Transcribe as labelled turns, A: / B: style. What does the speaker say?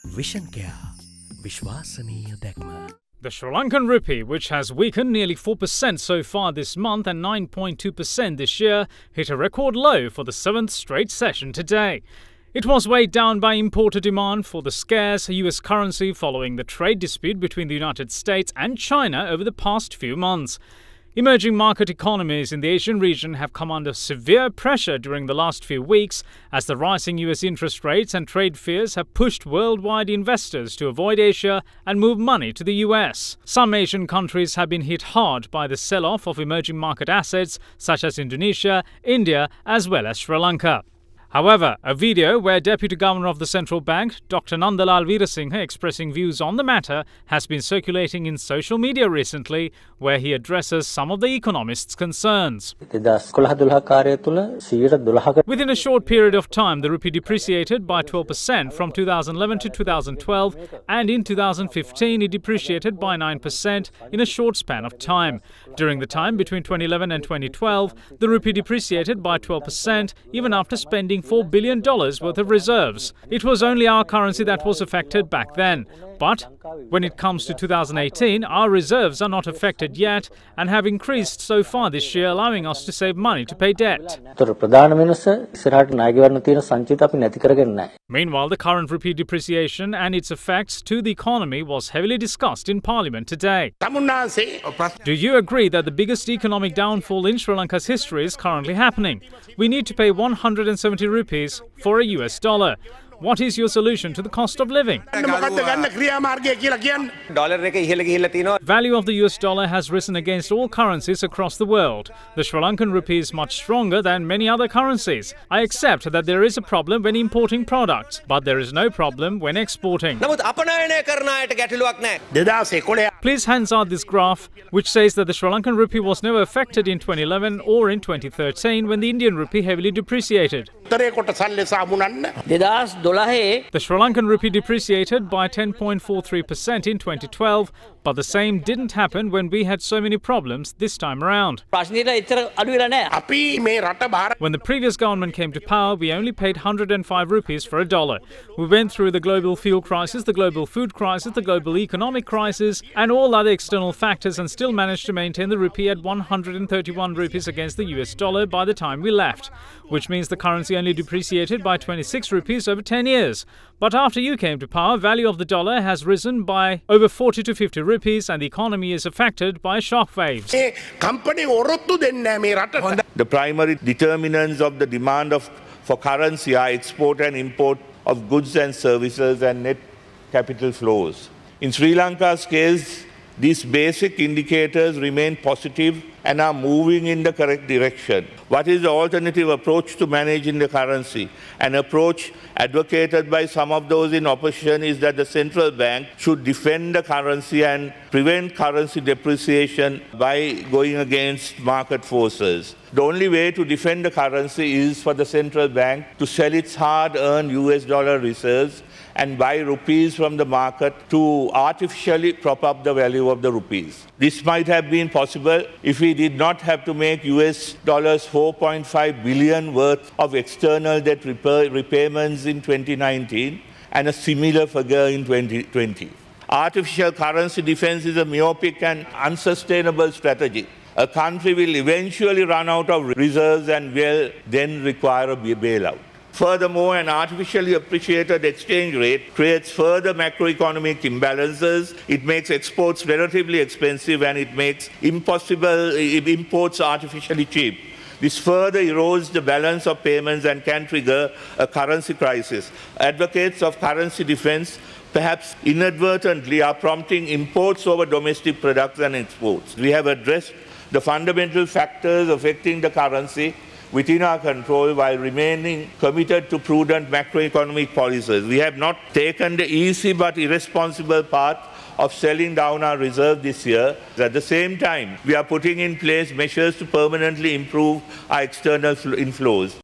A: Vision Care. Vishwasaniya Dakma.
B: The Sri Lankan rupee, which has weakened nearly 4% so far this month and 9.2% this year, hit a record low for the 7th straight session today. It was weighed down by importer demand for the scarce US currency following the trade dispute between the United States and China over the past few months. Emerging market economies in the Asian region have come under severe pressure during the last few weeks as the rising US interest rates and trade fears have pushed worldwide investors to avoid Asia and move money to the US. Some Asian countries have been hit hard by the sell-off of emerging market assets such as Indonesia, India as well as Sri Lanka. However, a video where Deputy Governor of the Central Bank, Dr. Nandalal Veerasinghe, expressing views on the matter has been circulating in social media recently, where he addresses some of the economists' concerns. Within a short period of time, the rupee depreciated by 12% from 2011 to 2012, and in 2015 it depreciated by 9% in a short span of time. During the time between 2011 and 2012, the rupee depreciated by 12%, even after spending $4 billion worth of reserves. It was only our currency that was affected back then. But when it comes to 2018, our reserves are not affected yet and have increased so far this year, allowing us to save money to pay debt. Meanwhile, the current rupee depreciation and its effects to the economy was heavily discussed in Parliament today. Do you agree that the biggest economic downfall in Sri Lanka's history is currently happening? We need to pay 170 rupees for a US dollar. What is your solution to the cost of living? Value of the US dollar has risen against all currencies across the world. The Sri Lankan rupee is much stronger than many other currencies. I accept that there is a problem when importing products, but there is no problem when exporting. Please hands out this graph, which says that the Sri Lankan rupee was never affected in 2011 or in 2013 when the Indian rupee heavily depreciated. The Sri Lankan rupee depreciated by 10.43% in 2012, but the same didn't happen when we had so many problems this time around. When the previous government came to power, we only paid 105 rupees for a dollar. We went through the global fuel crisis, the global food crisis, the global economic crisis, and all other external factors and still managed to maintain the rupee at 131 rupees against the US dollar by the time we left, which means the currency only depreciated by 26 rupees over 10 years. But after you came to power, value of the dollar has risen by over 40 to 50 rupees and the economy is affected by shock waves.
C: The primary determinants of the demand for currency are export and import of goods and services and net capital flows. In Sri Lanka's case, these basic indicators remain positive and are moving in the correct direction. What is the alternative approach to managing the currency? An approach advocated by some of those in opposition is that the central bank should defend the currency and prevent currency depreciation by going against market forces. The only way to defend the currency is for the central bank to sell its hard-earned US dollar reserves and buy rupees from the market to artificially prop up the value of the rupees. This might have been possible if we did not have to make US dollars 4.5 billion worth of external debt repayments in 2019 and a similar figure in 2020. Artificial currency defense is a myopic and unsustainable strategy. A country will eventually run out of reserves and will then require a bailout. Furthermore, an artificially appreciated exchange rate creates further macroeconomic imbalances. It makes exports relatively expensive and it makes imports artificially cheap. This further erodes the balance of payments and can trigger a currency crisis. Advocates of currency defense, perhaps inadvertently, are prompting imports over domestic products and exports. We have addressed the fundamental factors affecting the currency within our control while remaining committed to prudent macroeconomic policies. We have not taken the easy but irresponsible path of selling down our reserve this year. At the same time, we are putting in place measures to permanently improve our external inflows.